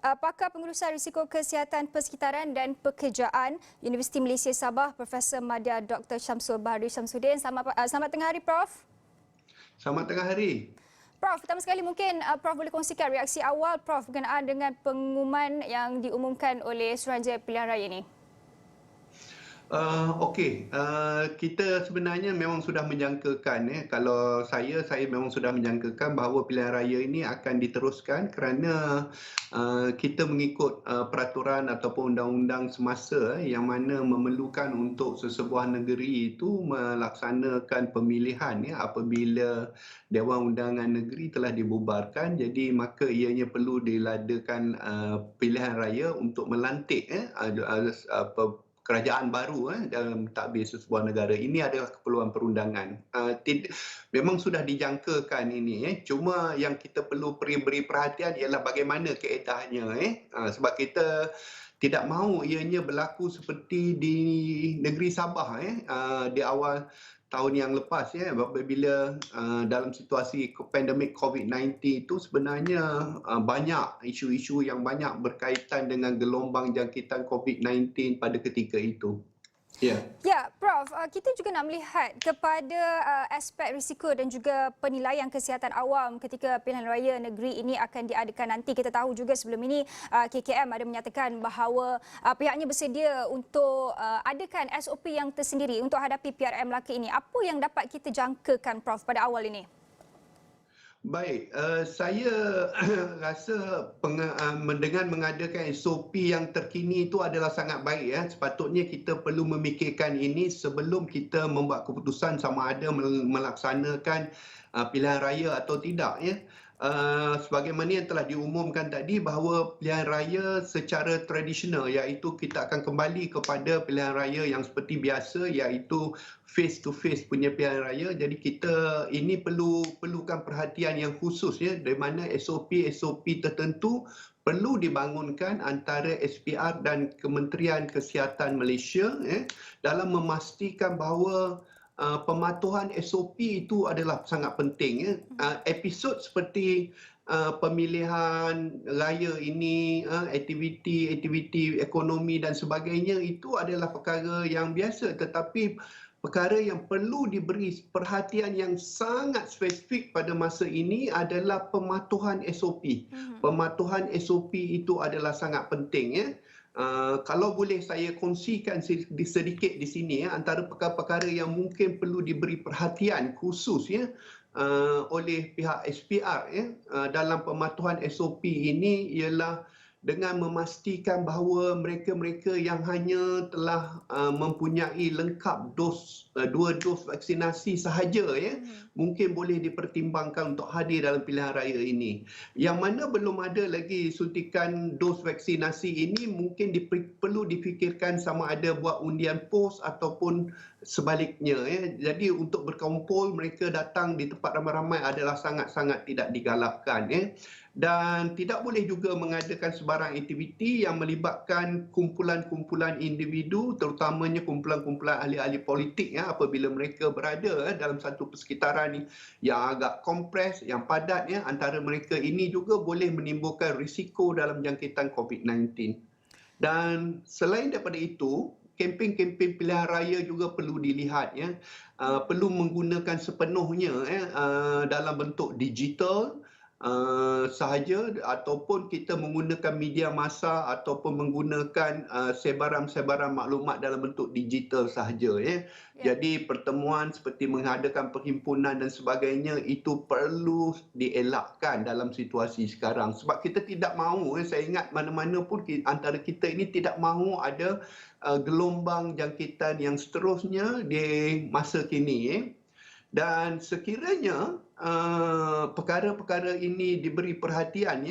Pakar Pengurusan Risiko Kesihatan Persekitaran dan Pekerjaan Universiti Malaysia Sabah, Profesor Madya Dr. Syamsul Bahri Syamsuddin. Selamat tengah hari, Prof. Selamat tengah hari. Prof, pertama sekali mungkin Prof boleh kongsikan reaksi awal Prof berkenaan dengan pengumuman yang diumumkan oleh Suruhanjaya Pilihan Raya ini. Okey, kita sebenarnya memang sudah menjangkakan, kalau saya memang sudah menjangkakan bahawa pilihan raya ini akan diteruskan kerana kita mengikut peraturan ataupun undang-undang semasa yang mana memerlukan untuk sesebuah negeri itu melaksanakan pemilihan apabila Dewan Undangan Negeri telah dibubarkan, jadi maka ianya perlu diladakan pilihan raya untuk melantik kerajaan baru dalam mentadbir sesebuah negara. Ini adalah keperluan perundangan. Memang sudah dijangkakan ini. Cuma yang kita perlu beri perhatian ialah bagaimana keedahnya. Sebab kita tidak mahu ianya berlaku seperti di negeri Sabah di awal tahun yang lepas apabila dalam situasi pandemik COVID-19 itu sebenarnya banyak isu-isu yang banyak berkaitan dengan gelombang jangkitan COVID-19 pada ketika itu. Ya, Prof, kita juga nak melihat kepada aspek risiko dan juga penilaian kesihatan awam ketika pilihan raya negeri ini akan diadakan nanti. Kita tahu juga sebelum ini KKM ada menyatakan bahawa pihaknya bersedia untuk adakan SOP yang tersendiri untuk hadapi PRM Melaka ini. Apa yang dapat kita jangkakan, Prof, pada awal ini? Baik, saya rasa dengan mengadakan SOP yang terkini itu adalah sangat baik. Sepatutnya kita perlu memikirkan ini sebelum kita membuat keputusan sama ada melaksanakan pilihan raya atau tidak. Sebagaimana yang telah diumumkan tadi bahawa pilihan raya secara tradisional iaitu kita akan kembali kepada pilihan raya yang seperti biasa iaitu face to face punya pilihan raya. Jadi kita ini perlukan perhatian yang khusus di mana SOP tertentu perlu dibangunkan antara SPR dan Kementerian Kesihatan Malaysia dalam memastikan bahawa pematuhan SOP itu adalah sangat penting. Episod seperti pemilihan raya ini, aktiviti ekonomi dan sebagainya itu adalah perkara yang biasa, tetapi perkara yang perlu diberi perhatian yang sangat spesifik pada masa ini adalah pematuhan SOP. Pematuhan SOP itu adalah sangat penting. Kalau boleh saya kongsikan sedikit di sini antara perkara-perkara yang mungkin perlu diberi perhatian khusus oleh pihak SPR dalam pematuhan SOP ini ialah dengan memastikan bahawa mereka-mereka yang hanya telah mempunyai lengkap dua dos vaksinasi sahaja mungkin boleh dipertimbangkan untuk hadir dalam pilihan raya ini. Yang mana belum ada lagi suntikan dos vaksinasi ini mungkin perlu difikirkan sama ada buat undian pos ataupun sebaliknya. Jadi untuk berkumpul mereka datang di tempat ramai-ramai adalah sangat-sangat tidak digalakkan. Dan tidak boleh juga mengadakan sebarang aktiviti yang melibatkan kumpulan-kumpulan individu, terutamanya kumpulan-kumpulan ahli-ahli politik apabila mereka berada dalam satu persekitaran yang agak kompres, yang padat. Antara mereka ini juga boleh menimbulkan risiko dalam jangkitan COVID-19. Dan selain daripada itu, kempen-kempen pilihan raya juga perlu dilihat. Perlu menggunakan sepenuhnya dalam bentuk digital sahaja ataupun kita menggunakan media massa ataupun menggunakan sebaran-sebaran maklumat dalam bentuk digital sahaja. Jadi pertemuan seperti mengadakan perhimpunan dan sebagainya itu perlu dielakkan dalam situasi sekarang sebab kita tidak mahu, saya ingat mana-mana pun antara kita ini tidak mahu ada gelombang jangkitan yang seterusnya di masa kini. Dan sekiranya perkara-perkara ini diberi perhatian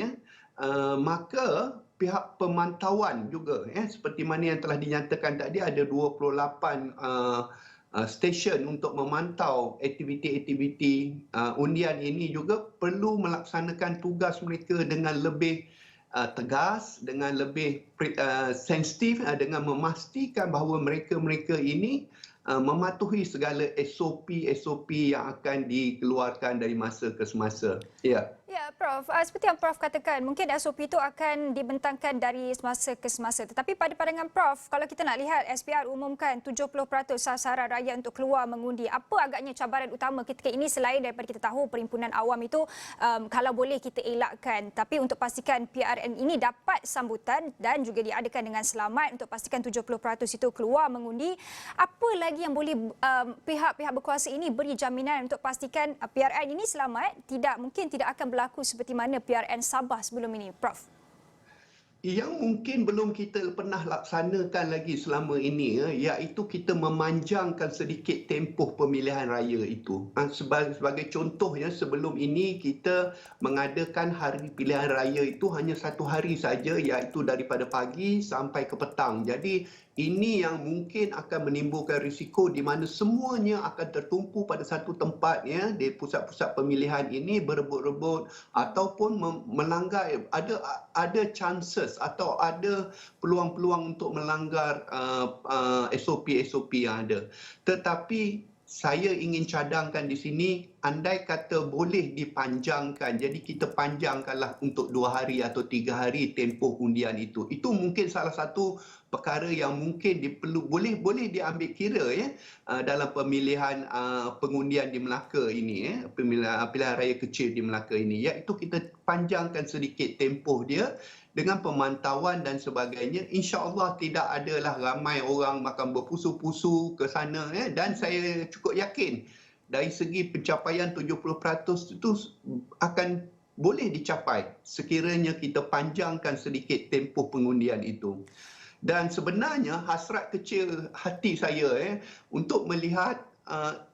maka pihak pemantauan juga seperti mana yang telah dinyatakan tadi ada 28 stesen untuk memantau aktiviti-aktiviti undian ini juga perlu melaksanakan tugas mereka dengan lebih tegas, dengan lebih sensitif, dengan memastikan bahawa mereka-mereka ini mematuhi segala SOP yang akan dikeluarkan dari masa ke semasa. Ya, Prof, seperti yang Prof katakan, mungkin SOP itu akan dibentangkan dari semasa ke semasa. Tetapi pada pandangan Prof, kalau kita nak lihat SPR umumkan 70% sasaran rakyat untuk keluar mengundi, apa agaknya cabaran utama ketika ini selain daripada kita tahu perhimpunan awam itu kalau boleh kita elakkan. Tapi untuk pastikan PRN ini dapat sambutan dan juga diadakan dengan selamat untuk pastikan 70% itu keluar mengundi, apa lagi yang boleh pihak-pihak berkuasa ini beri jaminan untuk pastikan PRN ini selamat, mungkin tidak akan berlaku seperti mana PRN Sabah sebelum ini, Prof? Yang mungkin belum kita pernah laksanakan lagi selama ini, iaitu kita memanjangkan sedikit tempoh pemilihan raya itu. Sebagai contohnya, sebelum ini kita mengadakan hari pilihan raya itu hanya 1 hari saja, iaitu daripada pagi sampai ke petang. Jadi ini yang mungkin akan menimbulkan risiko di mana semuanya akan tertumpu pada satu tempat, di pusat-pusat pemilihan ini berebut-rebut ataupun melanggar, ada chances atau ada peluang-peluang untuk melanggar SOP-SOP yang ada. Tetapi saya ingin cadangkan di sini, andai kata boleh dipanjangkan, jadi kita panjangkanlah untuk 2 hari atau 3 hari tempoh undian itu. Itu mungkin salah satu perkara yang mungkin boleh diambil kira dalam pemilihan pengundian di Melaka ini, pilihan raya kecil di Melaka ini, iaitu kita panjangkan sedikit tempoh dia dengan pemantauan dan sebagainya. InsyaAllah tidak adalah ramai orang makan berpusu-pusu ke sana, dan saya cukup yakin dari segi pencapaian 70% itu akan boleh dicapai sekiranya kita panjangkan sedikit tempoh pengundian itu. Dan sebenarnya hasrat kecil hati saya untuk melihat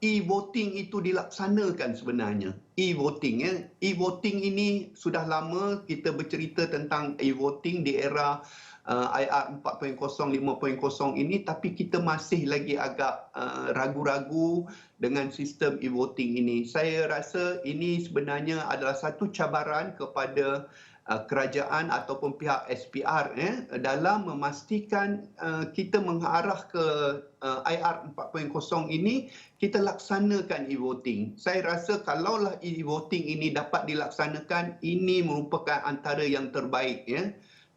e-voting itu dilaksanakan sebenarnya. E-voting, e-voting ini sudah lama kita bercerita tentang e-voting di era IR 4.0, 5.0 ini, tapi kita masih lagi agak ragu-ragu dengan sistem e-voting ini. Saya rasa ini sebenarnya adalah satu cabaran kepada kerajaan ataupun pihak SPR dalam memastikan kita mengarah ke IR 4.0 ini, kita laksanakan e-voting. Saya rasa kalaulah e-voting ini dapat dilaksanakan, ini merupakan antara yang terbaik.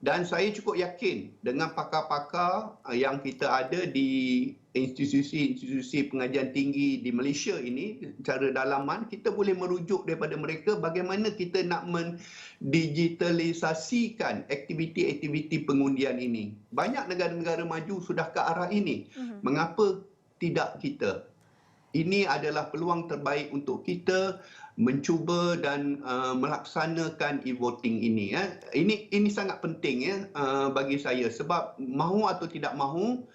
Dan saya cukup yakin dengan pakar-pakar yang kita ada di institusi-institusi pengajian tinggi di Malaysia ini, secara dalaman, kita boleh merujuk daripada mereka bagaimana kita nak mendigitalisasikan aktiviti-aktiviti pengundian ini. Banyak negara-negara maju sudah ke arah ini. Mengapa tidak kita? Ini adalah peluang terbaik untuk kita mencuba dan melaksanakan e-voting ini. Ini sangat penting bagi saya, sebab mahu atau tidak mahu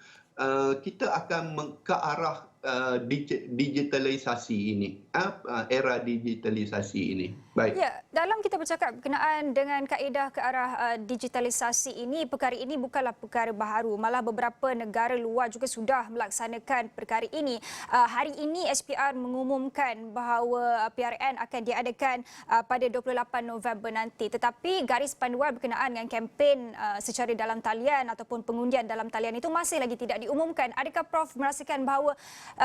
kita akan ke arah digitalisasi ini, era digitalisasi ini. Baik. Ya, dalam kita bercakap berkenaan dengan kaedah ke arah digitalisasi ini, perkara ini bukanlah perkara baharu. Malah beberapa negara luar juga sudah melaksanakan perkara ini. Hari ini SPR mengumumkan bahawa PRN akan diadakan pada 28 November nanti. Tetapi garis panduan berkenaan dengan kempen secara dalam talian ataupun pengundian dalam talian itu masih lagi tidak diumumkan. Adakah Prof merasakan bahawa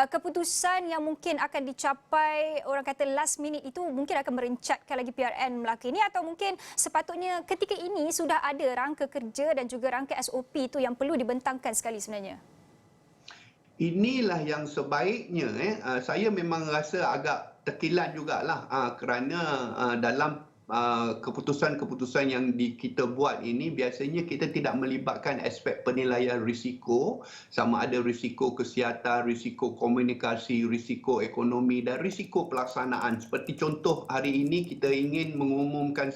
keputusan yang mungkin akan dicapai, orang kata last minute itu, mungkin akan merencatkan lagi PRN Melaka ini, atau mungkin sepatutnya ketika ini sudah ada rangka kerja dan juga rangka SOP itu yang perlu dibentangkan sekali sebenarnya? Inilah yang sebaiknya. Saya memang rasa agak terkilan jugalah kerana dalam keputusan-keputusan yang kita buat ini, biasanya kita tidak melibatkan aspek penilaian risiko, sama ada risiko kesihatan, risiko komunikasi, risiko ekonomi dan risiko pelaksanaan. Seperti contoh hari ini kita ingin mengumumkan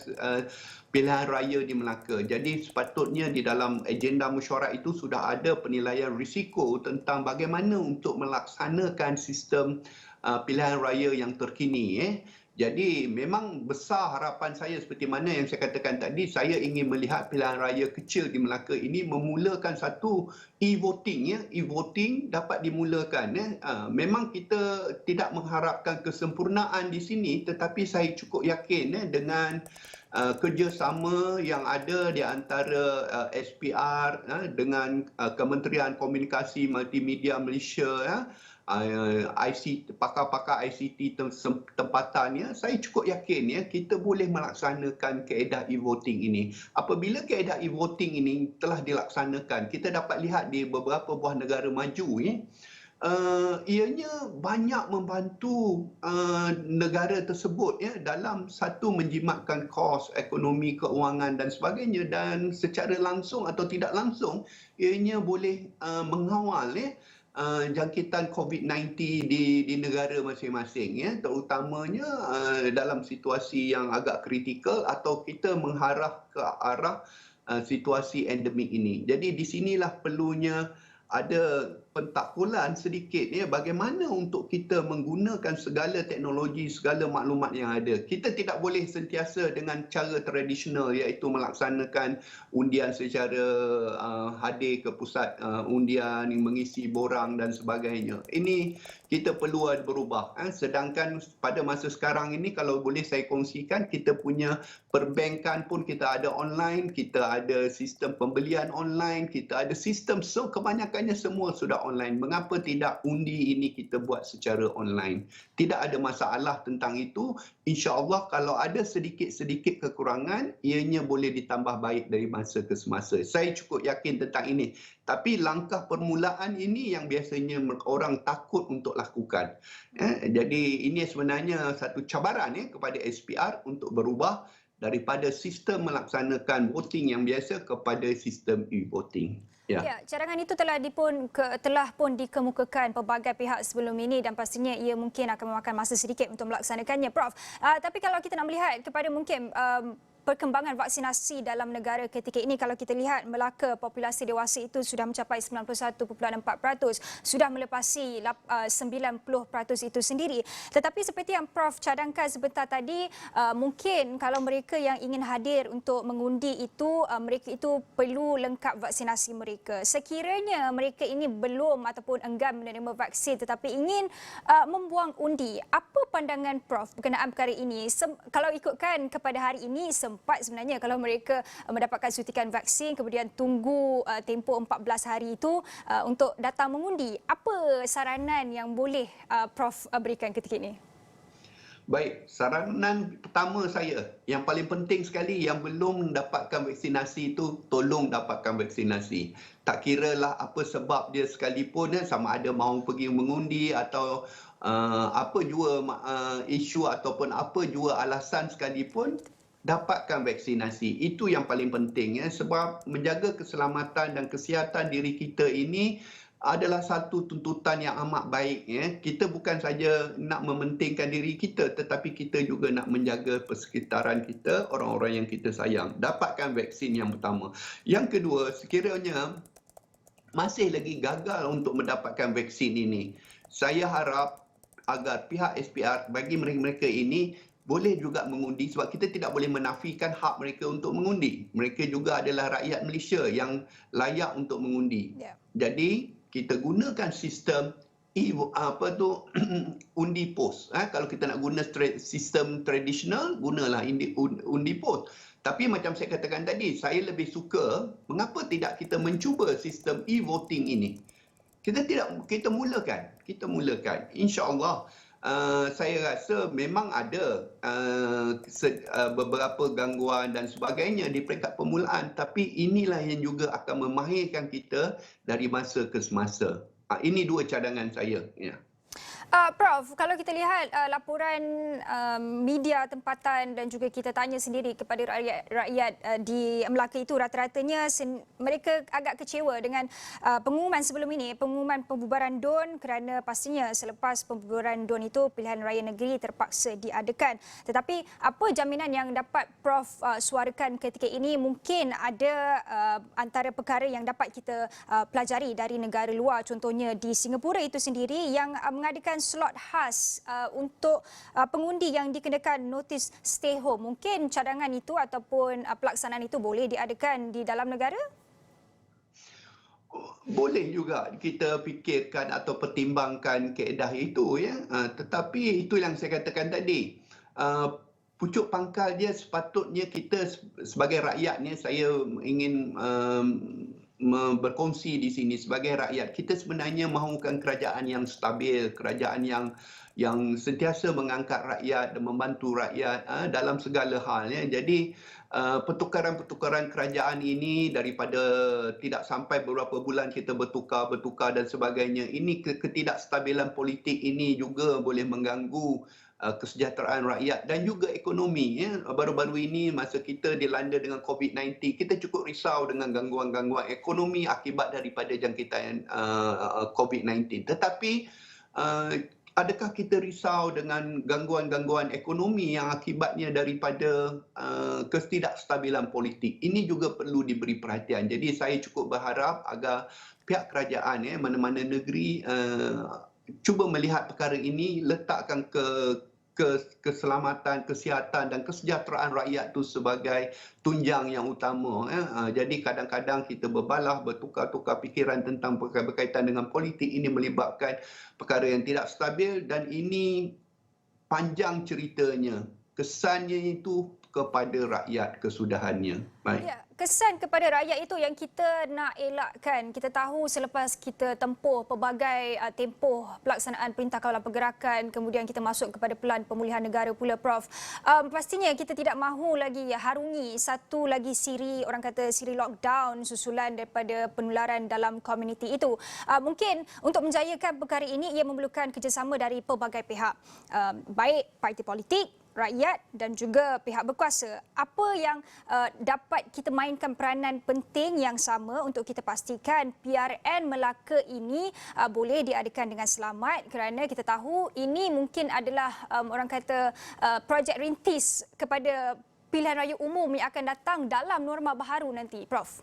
pilihan raya di Melaka. Jadi sepatutnya di dalam agenda mesyuarat itu sudah ada penilaian risiko tentang bagaimana untuk melaksanakan sistem pilihan raya yang terkini. Jadi memang besar harapan saya, seperti mana yang saya katakan tadi, saya ingin melihat pilihan raya kecil di Melaka ini memulakan satu e-voting. E-voting dapat dimulakan. Memang kita tidak mengharapkan kesempurnaan di sini, tetapi saya cukup yakin dengan kerjasama yang ada di antara SPR dengan Kementerian Komunikasi Multimedia Malaysia, pakar-pakar ICT tempatannya, saya cukup yakin ya kita boleh melaksanakan kaedah e-voting ini. Apabila kaedah e-voting ini telah dilaksanakan, kita dapat lihat di beberapa buah negara maju ya, ianya banyak membantu negara tersebut ya dalam satu menjimatkan kos ekonomi keuangan dan sebagainya, dan secara langsung atau tidak langsung ianya boleh mengawal ya jangkitan COVID-19 di negara masing-masing ya, terutamanya dalam situasi yang agak kritikal atau kita mengharah ke arah situasi endemik ini. Jadi di sinilah perlunya ada pentakkulan sedikit ya bagaimana untuk kita menggunakan segala teknologi, segala maklumat yang ada. Kita tidak boleh sentiasa dengan cara tradisional iaitu melaksanakan undian secara hadir ke pusat undian, mengisi borang dan sebagainya. Ini kita perlu berubah. Sedangkan pada masa sekarang ini kalau boleh saya kongsikan, kita punya perbankan pun kita ada online, kita ada sistem pembelian online, kita ada sistem, so kebanyakannya semua sudah online. Mengapa tidak undi ini kita buat secara online? Tidak ada masalah tentang itu. InsyaAllah kalau ada sedikit-sedikit kekurangan, ianya boleh ditambah baik dari masa ke semasa. Saya cukup yakin tentang ini. Tapi langkah permulaan ini yang biasanya orang takut untuk lakukan. Jadi ini sebenarnya satu cabaran kepada SPR untuk berubah daripada sistem melaksanakan voting yang biasa kepada sistem e-voting. Ya, cadangan itu telah pun dikemukakan pelbagai pihak sebelum ini dan pastinya ia mungkin akan memakan masa sedikit untuk melaksanakannya, Prof. Tapi kalau kita nak melihat kepada mungkin perkembangan vaksinasi dalam negara ketika ini, kalau kita lihat Melaka populasi dewasa itu sudah mencapai 91.4%, sudah melepasi 90% itu sendiri. Tetapi seperti yang Prof cadangkan sebentar tadi, mungkin kalau mereka yang ingin hadir untuk mengundi itu, mereka itu perlu lengkap vaksinasi mereka. Sekiranya mereka ini belum ataupun enggan menerima vaksin tetapi ingin membuang undi, apa pandangan Prof berkenaan perkara ini? Kalau ikutkan kepada hari ini, sempat sebenarnya kalau mereka mendapatkan suntikan vaksin kemudian tunggu tempoh 14 hari itu untuk datang mengundi. Apa saranan yang boleh Prof berikan ketika ini? Baik, saranan pertama saya, yang paling penting sekali yang belum mendapatkan vaksinasi itu, tolong dapatkan vaksinasi. Tak kiralah apa sebab dia sekalipun, sama ada mahu pergi mengundi atau apa jua isu ataupun apa jua alasan sekalipun, dapatkan vaksinasi. Itu yang paling penting sebab menjaga keselamatan dan kesihatan diri kita ini adalah satu tuntutan yang amat baik Kita bukan saja nak mementingkan diri kita tetapi kita juga nak menjaga persekitaran kita, orang-orang yang kita sayang. Dapatkan vaksin yang pertama. Yang kedua, sekiranya masih lagi gagal untuk mendapatkan vaksin ini, saya harap agar pihak SPR bagi mereka ini boleh juga mengundi sebab kita tidak boleh menafikan hak mereka untuk mengundi. Mereka juga adalah rakyat Malaysia yang layak untuk mengundi. Jadi kita gunakan sistem undi pos. Kalau kita nak guna sistem tradisional, gunalah undi pos. Tapi macam saya katakan tadi, saya lebih suka mengapa tidak kita mencuba sistem e-voting ini. Kita mulakan. InsyaAllah saya rasa memang ada beberapa gangguan dan sebagainya di peringkat permulaan, tapi inilah yang juga akan memahirkan kita dari masa ke semasa. Ini dua cadangan saya. Prof, kalau kita lihat laporan media tempatan dan juga kita tanya sendiri kepada rakyat di Melaka itu, rata-ratanya mereka agak kecewa dengan pengumuman sebelum ini, pengumuman pembubaran DUN, kerana pastinya selepas pembubaran DUN itu pilihan raya negeri terpaksa diadakan. Tetapi apa jaminan yang dapat Prof suarakan ketika ini? Mungkin ada antara perkara yang dapat kita pelajari dari negara luar, contohnya di Singapura itu sendiri yang mengadakan slot khas untuk pengundi yang dikenakan notis stay home. Mungkin cadangan itu ataupun pelaksanaan itu boleh diadakan di dalam negara? Boleh juga kita fikirkan atau pertimbangkan kaedah itu tetapi itu yang saya katakan tadi. Pucuk pangkal dia sepatutnya kita sebagai rakyat saya ingin berkongsi di sini sebagai rakyat. Kita sebenarnya mahukan kerajaan yang stabil, kerajaan yang sentiasa mengangkat rakyat dan membantu rakyat dalam segala hal. Ya. Jadi pertukaran-pertukaran kerajaan ini daripada tidak sampai beberapa bulan kita bertukar dan sebagainya. Ini ketidakstabilan politik ini juga boleh mengganggu kesejahteraan rakyat dan juga ekonomi. Ya. Baru-baru ini masa kita dilanda dengan COVID-19, kita cukup risau dengan gangguan-gangguan ekonomi akibat daripada jangkitan COVID-19. Tetapi adakah kita risau dengan gangguan-gangguan ekonomi yang akibatnya daripada ketidakstabilan politik? Ini juga perlu diberi perhatian. Jadi saya cukup berharap agar pihak kerajaan, mana-mana negeri cuba melihat perkara ini, letakkan keselamatan, kesihatan dan kesejahteraan rakyat itu sebagai tunjang yang utama. Jadi kadang-kadang kita bertukar-tukar fikiran tentang perkara berkaitan dengan politik, ini melibatkan perkara yang tidak stabil dan ini panjang ceritanya. Kesannya itu kepada rakyat kesudahannya. Baik. Ya, kesan kepada rakyat itu yang kita nak elakkan. Kita tahu selepas kita tempuh pelbagai tempoh pelaksanaan Perintah Kawalan Pergerakan, kemudian kita masuk kepada Pelan Pemulihan Negara pula, Prof. Pastinya kita tidak mahu lagi harungi satu lagi siri, orang kata siri lockdown susulan daripada penularan dalam komuniti itu. Mungkin untuk menjayakan perkara ini ia memerlukan kerjasama dari pelbagai pihak, baik parti politik, rakyat dan juga pihak berkuasa. Apa yang dapat kita mainkan peranan penting yang sama untuk kita pastikan PRN Melaka ini boleh diadakan dengan selamat, kerana kita tahu ini mungkin adalah orang kata projek rintis kepada pilihan raya umum yang akan datang dalam norma baharu nanti, Prof.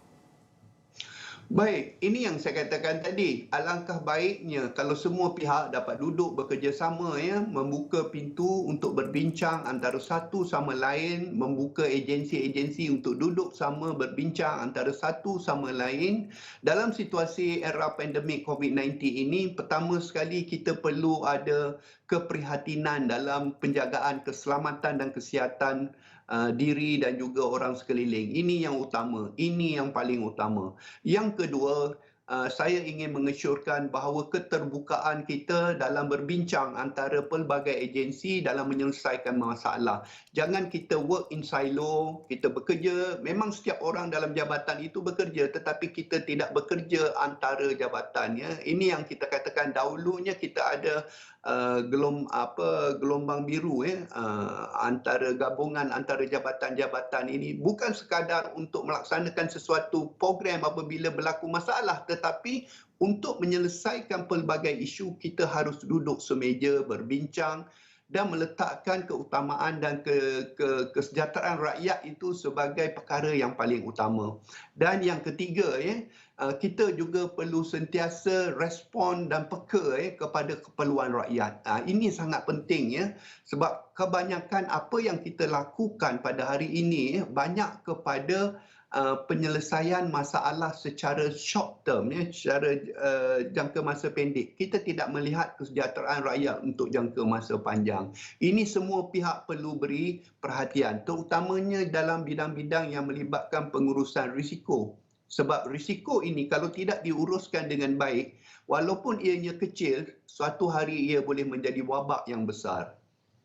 Baik, ini yang saya katakan tadi. Alangkah baiknya kalau semua pihak dapat duduk bekerjasama, membuka pintu untuk berbincang antara satu sama lain, membuka agensi-agensi untuk duduk sama berbincang antara satu sama lain. Dalam situasi era pandemik COVID-19 ini, pertama sekali kita perlu ada keprihatinan dalam penjagaan keselamatan dan kesihatan diri dan juga orang sekeliling. Ini yang utama, ini yang paling utama. Yang kedua, saya ingin mengesyorkan bahawa keterbukaan kita dalam berbincang antara pelbagai agensi dalam menyelesaikan masalah. Jangan kita work in silo, kita bekerja, memang setiap orang dalam jabatan itu bekerja, tetapi kita tidak bekerja antara jabatan. Ya. Ini yang kita katakan dahulunya kita ada gelombang biru antara gabungan antara jabatan-jabatan ini, bukan sekadar untuk melaksanakan sesuatu program apabila berlaku masalah, tetapi untuk menyelesaikan pelbagai isu kita harus duduk semeja berbincang dan meletakkan keutamaan dan kesejahteraan rakyat itu sebagai perkara yang paling utama. Dan yang ketiga, kita juga perlu sentiasa respon dan peka kepada keperluan rakyat. Ini sangat penting, sebab kebanyakan apa yang kita lakukan pada hari ini banyak kepada penyelesaian masalah secara short term, secara jangka masa pendek. Kita tidak melihat kesejahteraan rakyat untuk jangka masa panjang. Ini semua pihak perlu beri perhatian, terutamanya dalam bidang-bidang yang melibatkan pengurusan risiko. Sebab risiko ini kalau tidak diuruskan dengan baik, walaupun ianya kecil, suatu hari ia boleh menjadi wabak yang besar.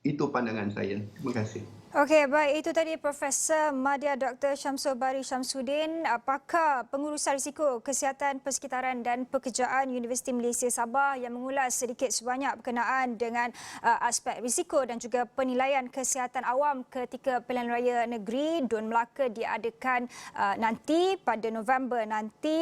Itu pandangan saya. Terima kasih. Okey, baik, itu tadi Profesor Madya Dr. Syamsul Bari Syamsuddin, pakar pengurusan risiko kesihatan persekitaran dan pekerjaan Universiti Malaysia Sabah, yang mengulas sedikit sebanyak berkenaan dengan aspek risiko dan juga penilaian kesihatan awam ketika pilihan raya negeri DUN Melaka diadakan nanti pada November nanti.